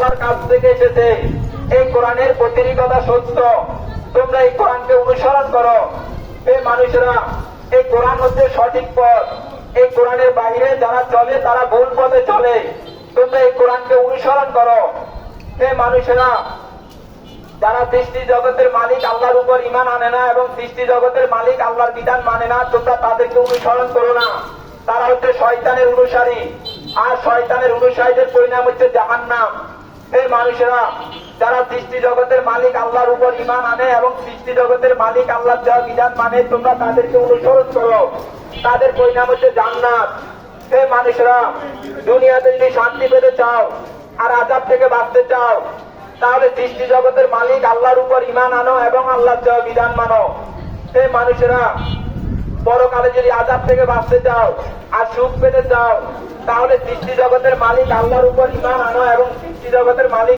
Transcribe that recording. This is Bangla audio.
আল্লাহর কাছ থেকে এসেছে। এই কোরআনের প্রতিটি কথা সত্য। তোমরা এই কোরআনকে অনুসরণ করো। এই মানুষেরা, এই কোরআন হচ্ছে সঠিক পথ। এই কোরআনের বাইরে যারা চলে তারা ভুল পথে চলে। তোমরা এই কোরআনকে অনুসরণ করো। এই মানুষেরা, যারা সৃষ্টি জগতের মালিক আল্লাহর উপর ঈমান আনে না এবং সৃষ্টি জগতের মালিক আল্লাহর বিধান মানে না, তোমরা তাদেরকে অনুসরণ করো না। তারা হচ্ছে শয়তানের অনুসারী, আর শয়তানের অনুসারীদের পরিণাম হচ্ছে জাহান্নাম। এই মানুষেরা, যারা সৃষ্টি জগতের মালিক আল্লাহর উপর ঈমান আনে এবং সৃষ্টি জগতের মালিক আল্লাহর যা বিধান মানে, তোমরা তাদেরকে অনুসরণ করো। তাদের পরিণাম হচ্ছে জান্নাত। এই মানুষেরা, দুনিয়াতে যদি শান্তি পেতে চাও আর আযাব থেকে বাঁচতে চাও, তাহলে সৃষ্টি জগতের মালিক আল্লাহর উপর ঈমান আনো এবং আল্লাহর যা বিধান মানো। এই মানুষেরা, পরকালে যদি আযাব থেকে বাঁচতে চাও আর সুখ পেতে চাও, তাহলে সৃষ্টি জগতের মালিক আল্লাহর উপর ঈমান আনো এবং সৃষ্টি জগতের মালিক